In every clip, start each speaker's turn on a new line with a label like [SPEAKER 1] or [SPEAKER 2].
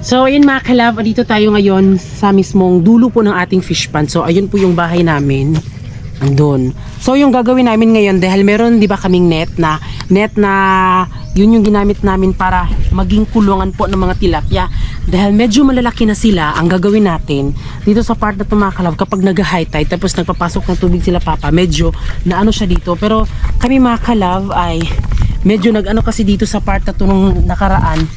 [SPEAKER 1] So ayun mga kalab, dito tayo ngayon sa mismong dulo po ng ating fish pond. So ayun po yung bahay namin. Andun. So yung gagawin namin ngayon, dahil meron di ba kaming net na yun yung ginamit namin para maging kulungan po ng mga tilapia. Dahil medyo malalaki na sila, ang gagawin natin dito sa part na ito mga kalab, kapag nag-high tide tapos nagpapasok ng tubig sila papa, medyo naano siya dito. Pero kami mga kalab ay medyo nag-ano kasi dito sa part na ito nung nakaraan,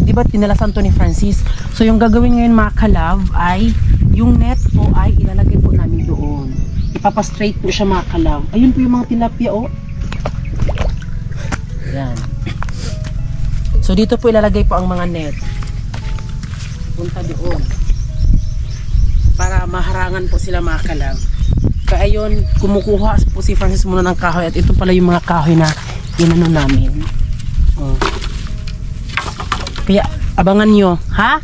[SPEAKER 1] di ba tinalasan to ni Francis. So yung gagawin ngayon mga kalab ay yung net po ay ilalagay po namin doon, ipapastraight po siya mga kalab. Ayun po yung mga tilapia oh. Yan. So dito po ilalagay po ang mga net, punta doon para maharangan po sila mga kalab. Kaya yun, kumukuha po si Francis muna ng kahoy, at ito pala yung mga kahoy na inano namin. Oh. Kaya abangan nyo, ha?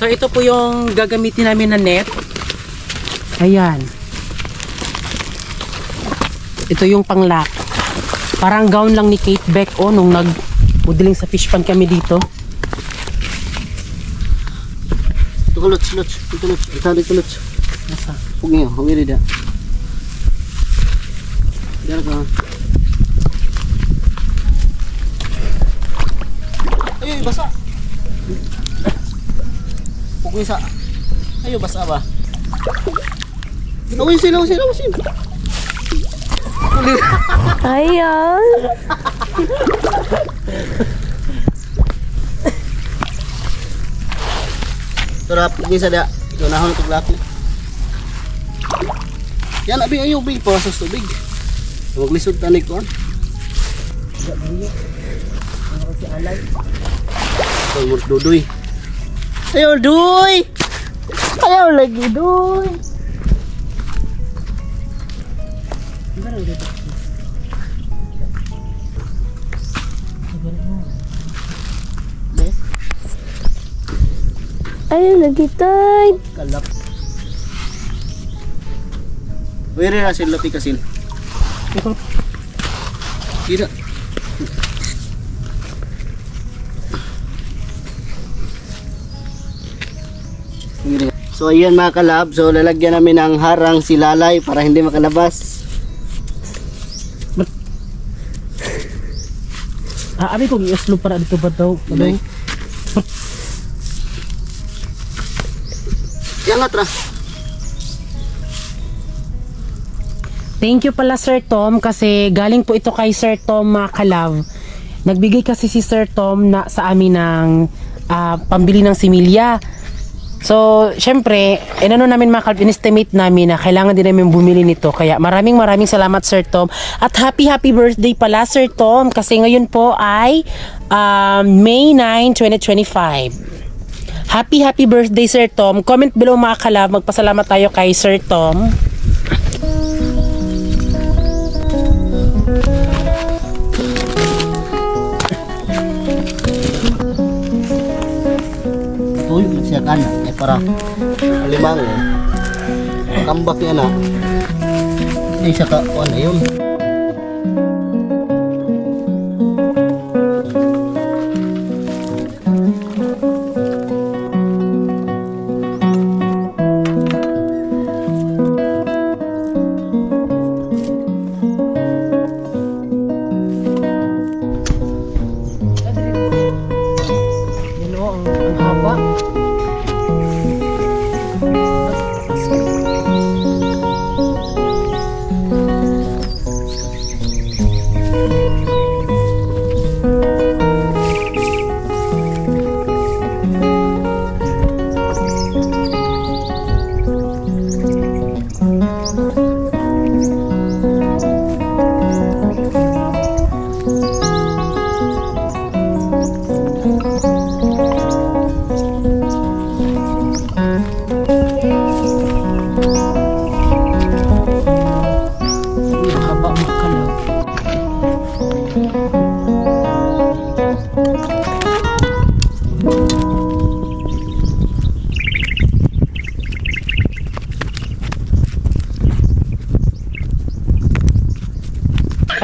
[SPEAKER 1] So ito po yung gagamitin namin na net. Ayan. Ito yung panglock. Parang gown lang ni Kate Beck oh, nung nag-modeling sa fish pond kami dito.
[SPEAKER 2] Ito kuluts. Itali kuluts.
[SPEAKER 1] Nasa?
[SPEAKER 2] Huwag niyo, huwag niyo dito. Diyan ka. Ay, basa. Huwag niyo sa. Ay, basa ba? Lawasin.
[SPEAKER 3] Ayan.
[SPEAKER 2] Turap, huwag niyo sa da. Ito nahon ito glaki. Yan, abi, ayaw, big. Pasas tubig. Maglisod tanik ko. Dudoy. Ayaw, duy! Ayaw lagi, duy!
[SPEAKER 3] Ayaw lagi, tay.
[SPEAKER 2] Kalap. Pwede na sila pikasin. Tidak. So ayan mga kalab, so lalagyan namin ng harang si Lalay para hindi makalabas.
[SPEAKER 1] Abi kong i-slow para dito ba daw?
[SPEAKER 2] Yan atra.
[SPEAKER 1] Thank you pala Sir Tom, kasi galing po ito kay Sir Tom mga kalab. Nagbigay kasi si Sir Tom na sa amin ng pambili ng similya. So, syempre, inano namin mga kalab, in-estimate namin na kailangan din namin bumili nito. Kaya maraming salamat Sir Tom. At happy birthday pala Sir Tom, kasi ngayon po ay May 9, 2025. Happy birthday Sir Tom. Comment below mga kalab, magpasalamat tayo kay Sir Tom.
[SPEAKER 2] Uy, siyakan na. Para alimang kambak yan na. Ay, siya ka. Ano yun?
[SPEAKER 1] Ang haba.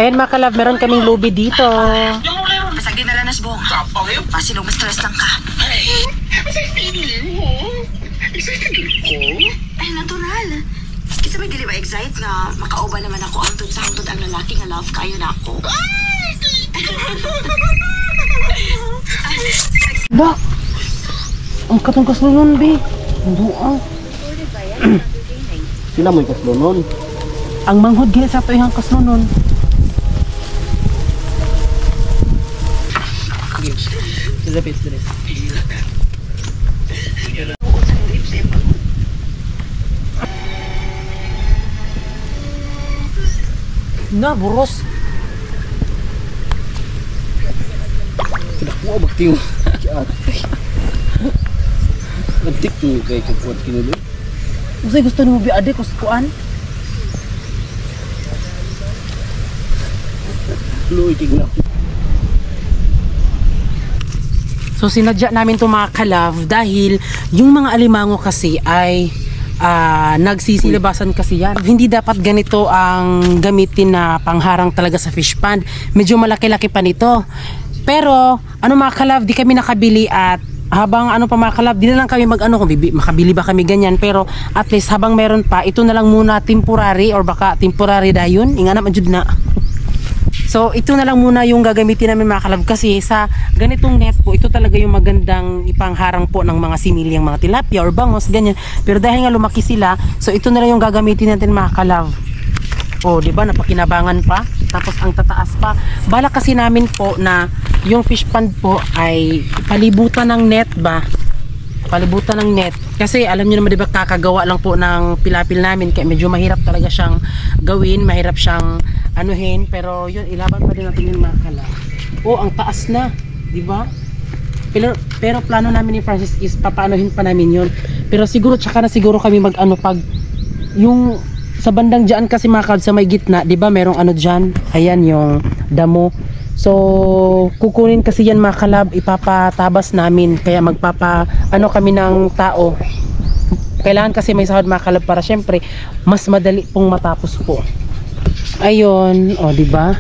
[SPEAKER 1] Ayan mga kalab, meron kaming lubi dito.
[SPEAKER 3] Masag din na lang nasbong. Pasilong stress lang ka. Ay, natural. Kasi may dili ba excite nga makauba naman ako antod sa hangtod ang lalaki nga love kayo na ako.
[SPEAKER 1] Ba? Ang katungkas nun, be. Duang.
[SPEAKER 2] Sila mo ikaslo nun.
[SPEAKER 1] Ang manghod gila sa ito yung kasnunon. Na, buros.
[SPEAKER 2] Sudah mo baktiw. Antik tuh kayak kuat kini dulu.
[SPEAKER 1] Usay gusto ni mo bi ade kuan?
[SPEAKER 2] Lu itigna.
[SPEAKER 1] So sinadya namin to mga kalove dahil yung mga alimango kasi ay nagsisilabasan kasi yan. Hindi dapat ganito ang gamitin na pangharang talaga sa fish pond. Medyo malaki-laki pa nito. Pero ano mga kalove, di kami nakabili at habang ano pa mga kalab, di na lang kami mag-ano kung makabili ba kami ganyan, pero at least habang meron pa, ito na lang muna temporary or baka temporary dayon, inga naman jud na. So ito na lang muna yung gagamitin namin mga kalab kasi sa ganitong net po, ito talaga yung magandang ipangharang po ng mga similyang mga tilapia or bangos, ganyan. Pero dahil nga lumaki sila, so ito na lang yung gagamitin natin mga kalab. O, di ba napakinabangan pa? Tapos ang tataas pa. Bala kasi namin po na yung fish pond po ay palibutan ng net ba? Palibutan ng net. Kasi alam niyo naman di ba kakagawa lang po ng pilapil namin kaya medyo mahirap talaga siyang gawin, mahirap siyang anuhin, pero yun ilaban pa din natin yung mga kalab. Oh, ang taas na, di ba? Pero plano namin ni Francis is papaanohin pa namin yun. Pero siguro tsaka na siguro kami mag-ano pag yung sa bandang diyan kasi mga kalab sa may gitna, 'di ba? Merong ano diyan. Ayan yung damo. So kukunin kasi yan mga kalab, ipapatabas namin kaya ano kami ng tao. Kailangan kasi may sahod mga kalab para syempre mas madali pong matapos po. Ayun, oh 'di ba?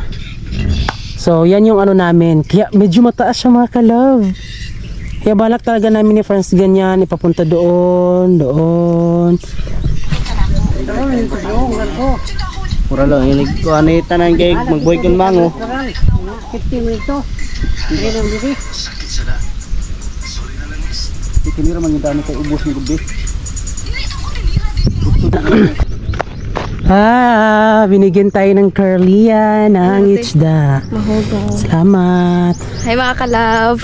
[SPEAKER 1] So yan yung ano namin. Kaya medyo mataas siya mga kalab. Kaya balak talaga namin ni Franz ganyan, ipapunta doon.
[SPEAKER 2] Pura lang ini ko ani tanan kay magboy kun mango.
[SPEAKER 1] 15 minutes. Hindi lang dito.
[SPEAKER 2] Kini ra mangita ni kay ubos ni gud.
[SPEAKER 1] Binigyan tayo ng Carlia ng isda. Salamat.
[SPEAKER 4] Hi mga kalab.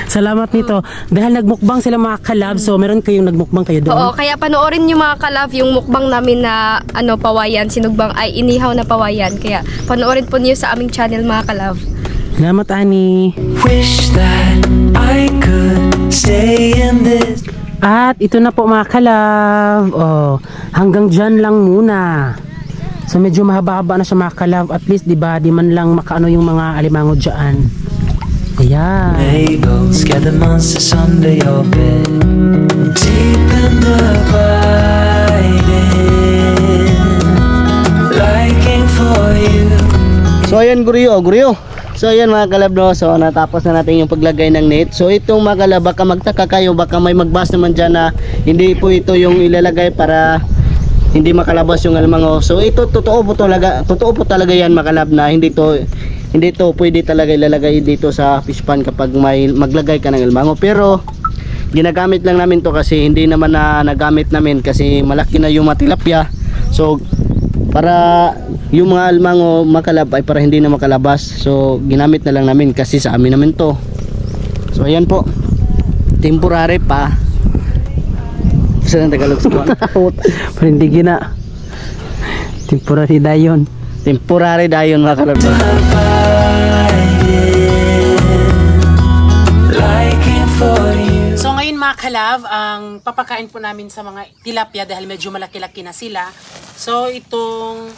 [SPEAKER 1] Salamat nito. Dahil nagmukbang sila mga kalab, so meron kayong nagmukbang kayo doon.
[SPEAKER 4] Oo, kaya panoorin nyo mga kalab yung mukbang namin na pawayan, sinugbang ay inihaw na pawayan. Kaya panoorin po niyo sa aming channel mga kalab.
[SPEAKER 1] Salamat Ani.
[SPEAKER 5] Wish that I could stay in this.
[SPEAKER 1] At ito na po mga kalab. Oh, hanggang dyan lang muna. So medyo mahaba-haba na siya mga kalab. At least diba, di man lang makaano yung mga alimango dyan. Ayan.
[SPEAKER 5] Labels, gather monsters under your bed. Deep in the biting, liking for you.
[SPEAKER 2] So ayan guriyo. So ayan mga kalab no, so natapos na natin yung paglagay ng net. So itong mga kalab, baka magtaka kayo, baka may magbas naman dyan na hindi po ito yung ilalagay para hindi makalabas yung alimango. So ito totoo po talaga yan mga kalab na hindi to pwede talaga ilalagay dito sa fish pond kapag may maglagay ka ng alimango. Pero ginagamit lang namin to kasi hindi naman na nagamit namin kasi malaki na yung matilapya. So para yung mga alimango makalab ay para hindi na makalabas, so ginamit na lang namin kasi sa amin namin to. So ayan po, temporary pa sa Tagalog sa
[SPEAKER 1] Parindigin na. Temporary dayon mga kalab. So ngayon mga kalab, ang papakain po namin sa mga tilapia dahil medyo malaki-laki na sila. So itong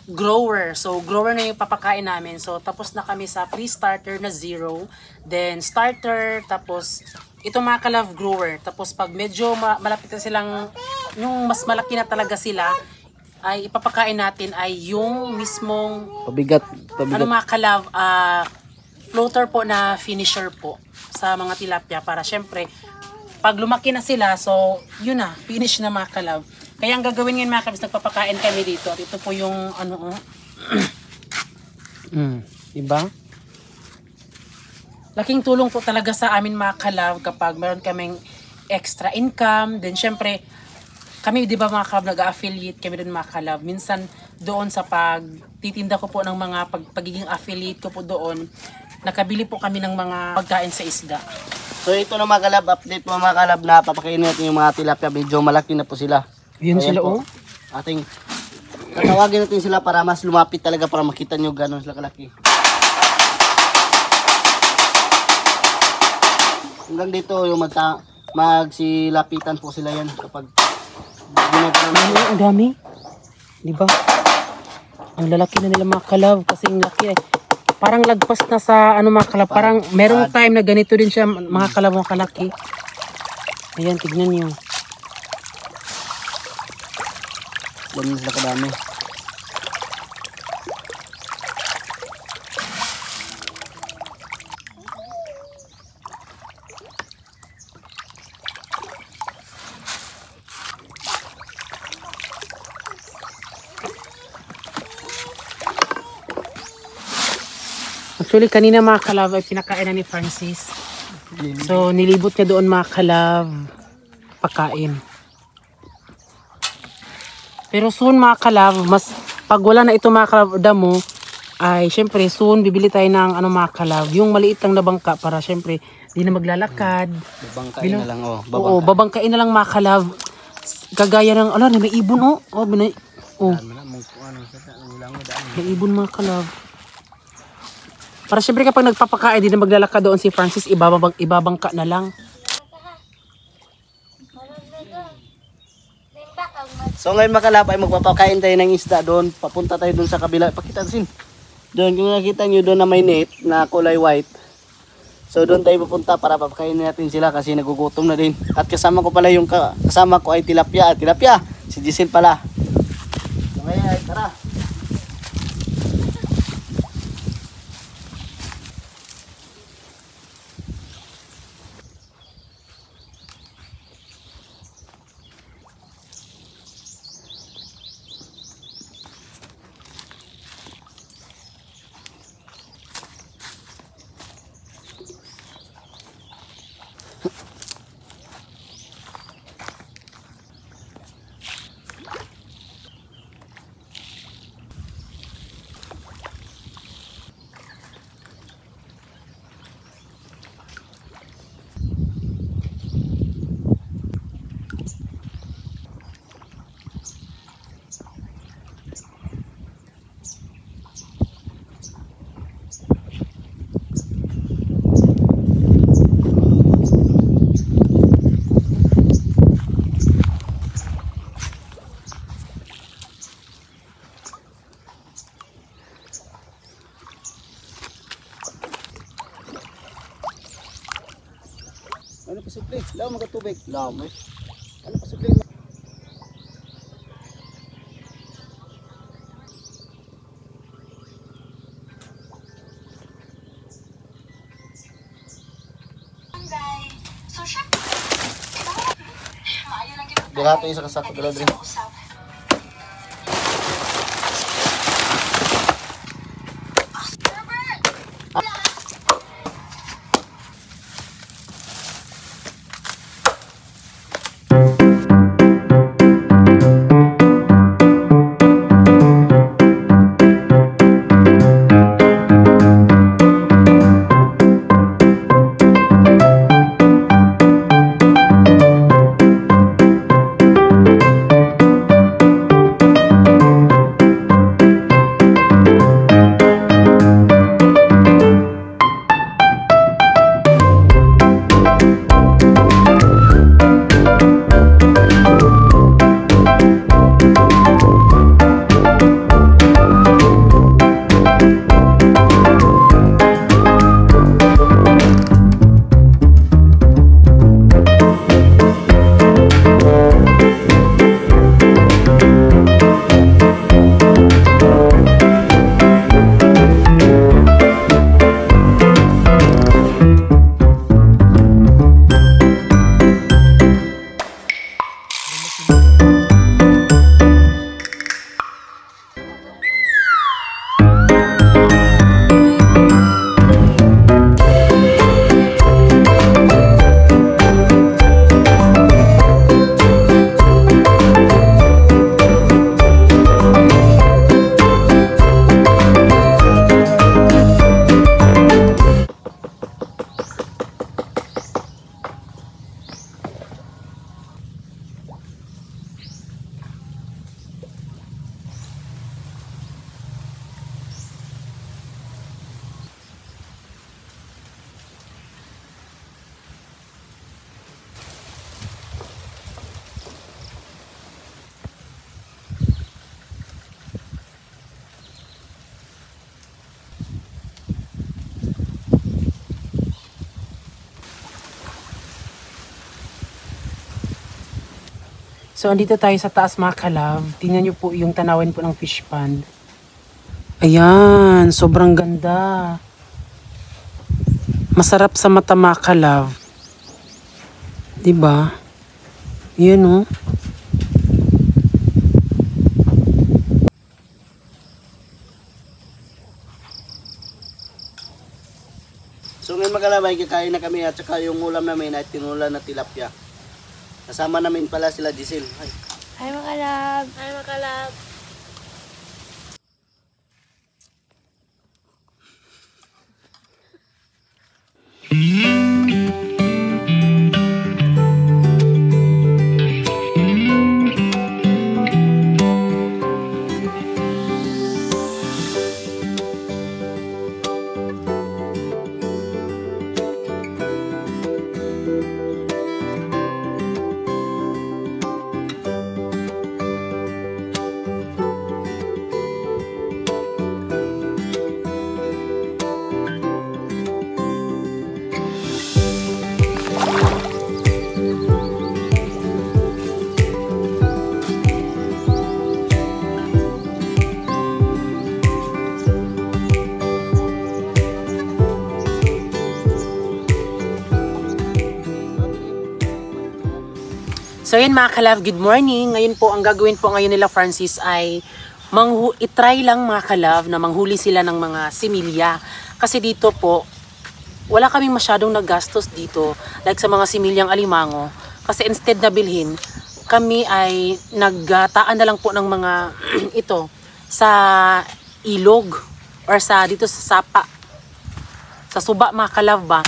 [SPEAKER 1] grower. So grower na yung papakain namin. So tapos na kami sa pre-starter na 0, then starter, tapos ito mga kalab grower. Tapos pag medyo malapit na silang, yung mas malaki na talaga sila, ay ipapakain natin ay yung mismong
[SPEAKER 2] Pabigat.
[SPEAKER 1] ano mga kalab, floater po na finisher po sa mga tilapia para syempre pag lumaki na sila, so yun na, finish na mga kalab. Kaya ang gagawin ngayon mga kalab, nagpapakain kami dito. At ito po yung ano diba? Laking tulong po talaga sa amin mga kalab kapag meron kaming extra income. Then syempre, kami di ba mga kalab nag-affiliate kami doon mga kalab. Minsan doon sa pagtitinda ko po ng mga pagiging affiliate ko po doon, nakabili po kami ng mga pagkain sa isda.
[SPEAKER 2] So ito na mga kalab, update mga kalab na papakainin natin yung mga tilapia. Medyo malaki na po sila.
[SPEAKER 1] Yun
[SPEAKER 2] Ayan
[SPEAKER 1] sila
[SPEAKER 2] po.
[SPEAKER 1] oh.
[SPEAKER 2] Ating tatawagin natin sila para mas lumapit talaga para makita nyo gano'n sila kalaki. Hanggang dito yung magsilapitan po sila yan kapag
[SPEAKER 1] Ang dami. Di ba? Ang lalaki na nila mga kalab kasi ang laki eh. Parang lagpas na sa ano mga kalab. Parang merong time na ganito din siya mga kalab mga kalaki. Ayan, tignan niyo.
[SPEAKER 2] ganun sila kadami.
[SPEAKER 1] Actually, kanina mga kalab ay pinakain na ni Francis. So, nilibot niya doon mga kalab pagkain. Pero soon mga kalab, mas pag wala na ito mga kalab damo, ay syempre soon bibili tayo ng ano mga kalab, yung maliit lang na bangka para syempre di na maglalakad.
[SPEAKER 2] Babangkain na lang oh.
[SPEAKER 1] Oo, babangkain na lang mga kalab. Kagaya ng, ala, may ibon oh. Oh, may ibon mga kalab. Para syempre kapag nagpapakain, di na maglalakad doon si Francis, ibabangka na lang.
[SPEAKER 2] So ngayon mga kalab ay magpapakain tayo ng isda doon. Papunta tayo doon sa kabila. Pakita natin. Doon kung nakita nyo doon na may net na kulay white. So doon tayo pupunta para papakain natin sila kasi nagugutom na din. At kasama ko pala yung kasama ko ay tilapia. Tilapia! Si Giselle pala. So ngayon ay tara. Ano pa supli? Law mga tubig. Law mo. Ano pa supli?
[SPEAKER 3] So, syempre, maayo lang kita.
[SPEAKER 2] Burato yung sa kasako dala dre.
[SPEAKER 1] So, andito tayo sa taas mga kalab. Tingnan nyo po yung tanawin po ng fish pond. Ayan, sobrang ganda. Masarap sa mata mga kalab. Diba? Yan o.
[SPEAKER 2] So ngayon mga kalab ay kakain na kami at saka yung ulam namin ay tinulan na tilapia. Kasama namin pala sila Giselle. Ay.
[SPEAKER 4] Hi mga kalab! Hi mga kalab!
[SPEAKER 1] So yun mga kalab, good morning. Ngayon po, ang gagawin po ngayon nila Francis ay itry lang mga kalab na manghuli sila ng mga similya. Kasi dito po, wala kaming masyadong naggastos dito. Like sa mga similyang alimango. Kasi instead na bilhin, kami ay nagtaan na lang po ng mga ito sa ilog or sa dito sa sapa. Sa suba mga kalab ba.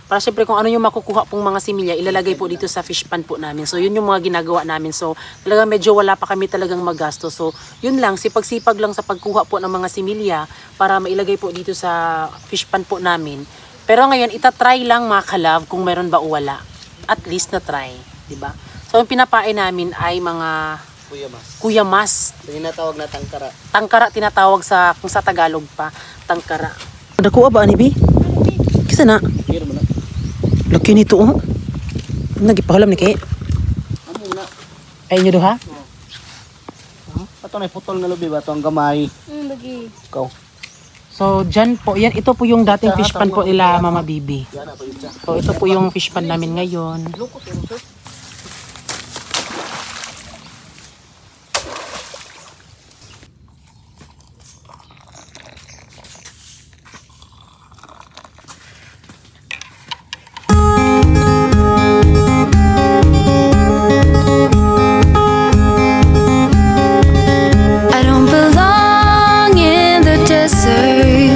[SPEAKER 1] Para syempre kung ano yung makukuha pong mga similya, ilalagay po dito sa fish pond po namin. So yun yung mga ginagawa namin. So talaga medyo wala pa kami talagang maggasto. So yun lang, sipag-sipag lang sa pagkuha po ng mga similya para mailagay po dito sa fish pond po namin. Pero ngayon, itatry lang mga kalab kung meron ba o wala. At least na try, di ba? So yung pinapain namin ay mga kuyamas.
[SPEAKER 2] Tinatawag na tangkara.
[SPEAKER 1] Tangkara tinatawag sa kung sa Tagalog pa, tangkara. Nakuha ba ani bi? Kisa na?
[SPEAKER 2] Meron mo na.
[SPEAKER 1] Laki nito oh. Nagipahalam ni kay.
[SPEAKER 2] Amo na.
[SPEAKER 1] Ay nyo duha?
[SPEAKER 2] Ato na putol na lubi ba ito ang gamay.
[SPEAKER 4] Lagi.
[SPEAKER 2] Ikaw.
[SPEAKER 1] So dyan po, yan ito po yung dating fish pond po nila Mama Bibi.
[SPEAKER 2] Yan ako yun siya.
[SPEAKER 1] So ito po yung fish pond namin ngayon.
[SPEAKER 2] Lukot yun sir.
[SPEAKER 6] I don't belong in the desert.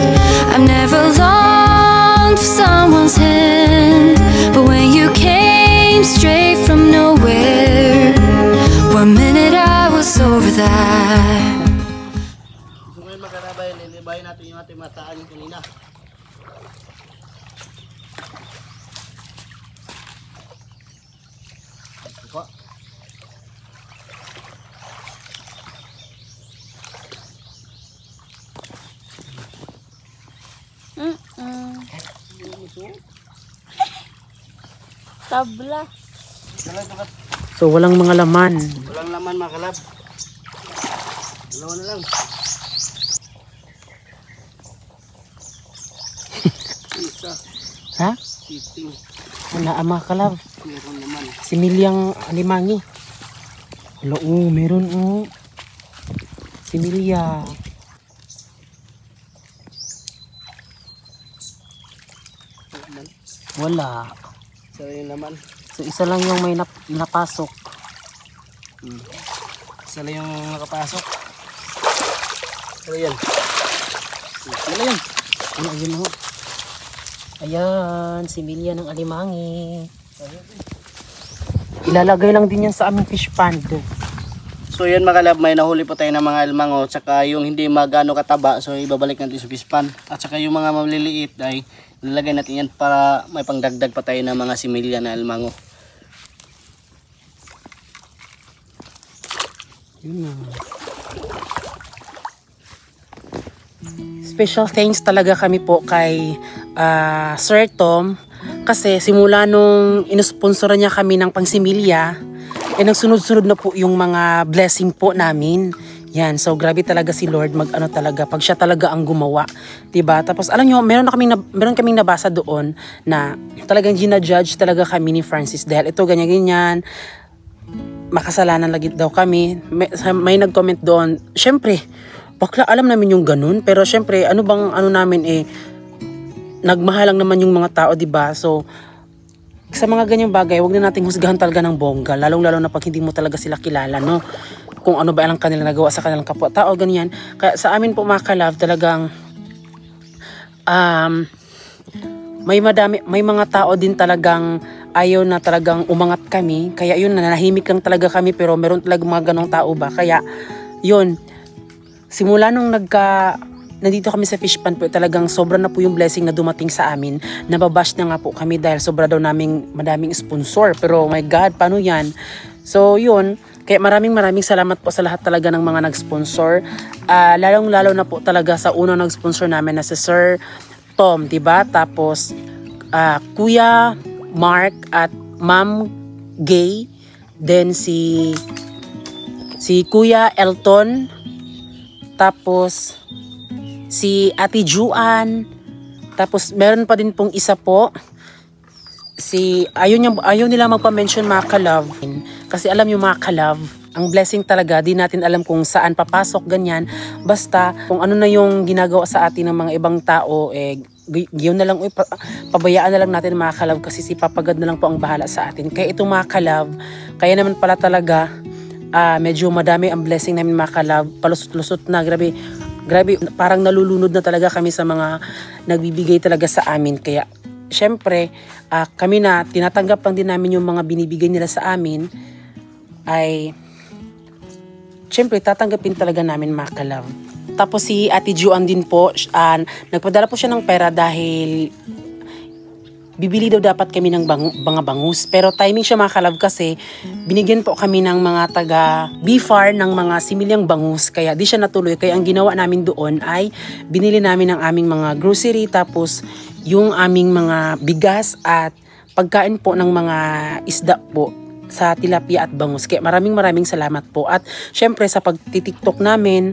[SPEAKER 6] I've never longed for someone's hand. But when you came straight from nowhere, one minute I was over that.
[SPEAKER 2] So ngayon magkarabay, lilibayin natin yung ating mataan yung kanina. Ito.
[SPEAKER 4] Tabla.
[SPEAKER 1] So walang mga laman.
[SPEAKER 2] Walang laman mga kalab. Dalawa na lang. Isa.
[SPEAKER 1] Ha?
[SPEAKER 2] Titing.
[SPEAKER 1] Wala ang mga kalab.
[SPEAKER 2] Meron naman.
[SPEAKER 1] Similyang alimangi. Wala meron similya. Wala.
[SPEAKER 2] So yun naman.
[SPEAKER 1] So isa lang yung may napasok.
[SPEAKER 2] Isa lang yung nakapasok. So yan. Ano yan?
[SPEAKER 1] Ano yun ho? Ayan, similya ng alimangi. Ilalagay lang din yan sa aming fish pond.
[SPEAKER 2] So yan mga kalab, may nahuli po tayo ng mga almango. Tsaka yung hindi magano kataba, so ibabalik natin sa fish pond. At saka yung mga maliliit ay ilalagay natin yan para may pangdagdag pa tayo ng mga similya na almango.
[SPEAKER 1] Yun na. Special thanks talaga kami po kay Sir Tom kasi simula nung inosponsoran niya kami ng pangsimilya nagsunod-sunod na po yung mga blessing po namin. Yan, so grabe talaga si Lord talaga pag siya talaga ang gumawa, 'di ba? Tapos alam niyo, meron kaming nabasa doon na talagang gina-judge talaga kami ni Francis dahil ito ganyan makasalanan lagi daw kami. May nag-comment doon. Syempre, bakla alam namin yung ganun, pero syempre namin nagmahal lang naman yung mga tao, 'di ba? So sa mga ganyang bagay, wag na nating husgahan talaga ng bongga, lalong-lalo na pag hindi mo talaga sila kilala, no? Kung ano ba ang kanilang nagawa sa kanilang kapwa-tao, ganyan. Kaya sa amin po mga ka-love, talagang may mga tao din talagang ayaw na talagang umangat kami. Kaya yun, nanahimik lang talaga kami, pero meron talaga mga ganong tao ba. Kaya yun, simula nung nandito kami sa fish pan po, talagang sobra na po yung blessing na dumating sa amin. Nababash na nga po kami dahil sobra daw madaming sponsor. Pero oh my God, paano yan? So yun, kaya maraming salamat po sa lahat talaga ng mga nag-sponsor. Lalong-lalo na po talaga sa unang nag-sponsor namin na si Sir Tom, 'di ba? Tapos Kuya Mark at Ma'am Gay, then si Kuya Elton, tapos si Ate Juan, tapos meron pa din pong isa po ayaw nila magpa-mention mga ka-love. Kasi alam yung mga ka-love, ang blessing talaga, di natin alam kung saan papasok, ganyan. Basta, kung ano na yung ginagawa sa atin ng mga ibang tao, yun na lang, pabayaan na lang natin mga ka-love kasi si Papa God na lang po ang bahala sa atin. Kaya itong mga ka-love, kaya naman pala talaga, medyo madami ang blessing namin mga ka-love. Palusot-lusot na, grabe, parang nalulunod na talaga kami sa mga nagbibigay talaga sa amin. Kaya, syempre, kami na tinatanggap lang din namin yung mga binibigay nila sa amin, ay syempre tatanggapin talaga namin mga ka-love. Tapos si Ate Juan din po, nagpadala po siya ng pera dahil bibili daw dapat kami ng mga bangus. Pero timing siya mga ka-love kasi binigyan po kami ng mga taga BFAR ng mga similyang bangus. Kaya di siya natuloy. Kaya ang ginawa namin doon ay binili namin ang aming mga grocery, tapos yung aming mga bigas at pagkain po ng mga isda po sa tilapia at bangus. Kaya maraming salamat po. At syempre sa pagtitiktok namin,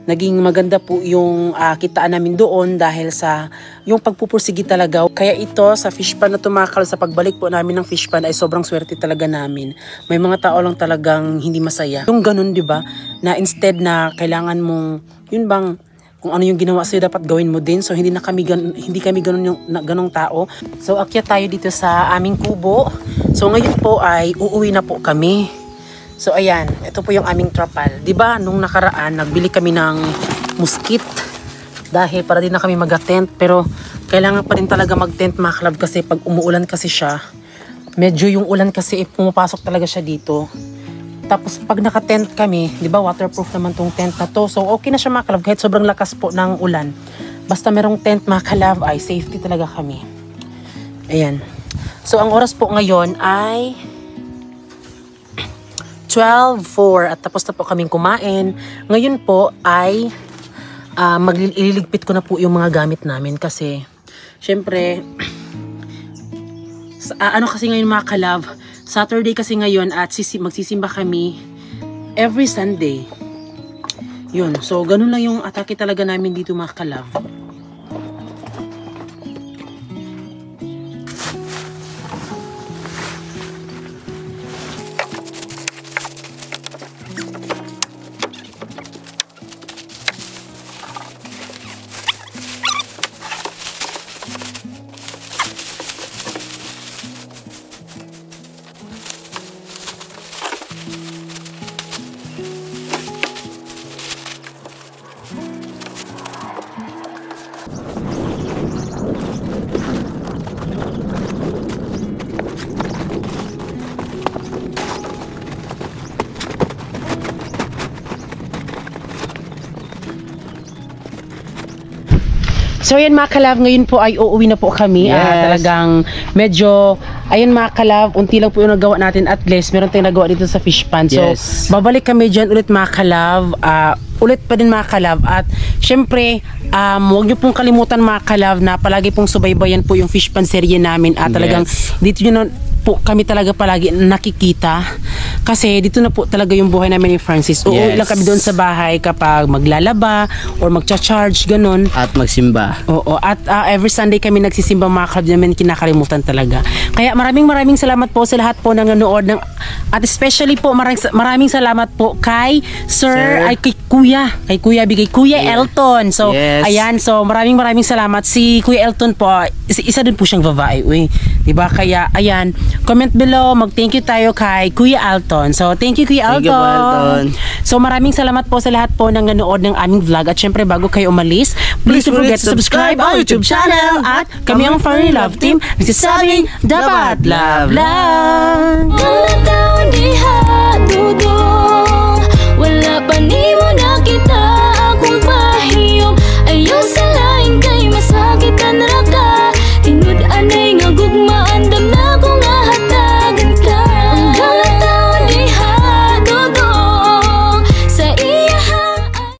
[SPEAKER 1] naging maganda po yung kitaan namin doon dahil sa yung pagpupursigi talaga. Kaya ito sa fish pan na tumakal, sa pagbalik po namin ng fish pan ay sobrang swerte talaga namin. May mga tao lang talagang hindi masaya. Yung ganun, di ba? Na instead na kailangan mong, yun bang, kung ano yung ginawa sa'yo, dapat gawin mo din. So hindi kami ganong tao. So akyat tayo dito sa aming kubo. So ngayon po ay uuwi na po kami. So ayan, ito po yung aming trapal. 'Di ba nung nakaraan nagbili kami ng muskit dahil para din na kami mag-tent, pero kailangan pa rin talaga mag-tent mga ka-love kasi pag umuulan kasi siya, medyo yung ulan kasi pumapasok talaga siya dito. Tapos pag naka-tent kami, 'di ba waterproof naman tong tent na to. So okay na siya mga ka-love kahit sobrang lakas po ng ulan. Basta merong tent mga ka-love ay safety talaga kami. Ayan. So ang oras po ngayon ay 12:04 at tapos na po kaming kumain. Ngayon po ay ililigpit ko na po yung mga gamit namin kasi syempre kasi ngayon mga ka-love, Saturday kasi ngayon at magsisimba kami every Sunday. Yun, so ganun lang yung atake talaga namin dito mga ka-love. So yan mga ka-love, ngayon po ay uuwi na po kami.
[SPEAKER 2] Yes.
[SPEAKER 1] Talagang medyo, ayun mga ka-love, unti lang po yung nagawa natin, at least meron tayong nagawa dito sa fish pan. So
[SPEAKER 2] Yes.
[SPEAKER 1] babalik kami dyan ulit mga ka-love, ulit pa din mga ka-love. At syempre, huwag nyo pong kalimutan mga ka-love na palagi pong subaybayan po yung fish pan serye namin. At talagang dito nyo na po kami talaga palagi nakikita. Kasi dito na po talaga yung buhay namin ni Francis.
[SPEAKER 2] Yes.
[SPEAKER 1] Lang kami doon sa bahay kapag maglalaba or magcha-charge, ganun.
[SPEAKER 2] At magsimba.
[SPEAKER 1] Oo, at every Sunday kami nagsisimba, mga kalab, namin kinakalimutan talaga. Kaya maraming salamat po sa lahat po ng nanood ng, at especially po maraming salamat po kay Sir. Ay kay Kuya Elton. So
[SPEAKER 2] Yes.
[SPEAKER 1] ayan, so maraming salamat si Kuya Elton po. Isa din po siyang babae, diba? Kaya ayan, comment below, mag-thank you tayo kay Kuya Elton. So thank you Kuya
[SPEAKER 2] Thank you po, Elton.
[SPEAKER 1] So maraming salamat po sa lahat po ng nanood ng aming vlog. At syempre bago kayo umalis, please don't forget to subscribe our YouTube channel. At kami ang Furry Love Team nagsasabing dapat love.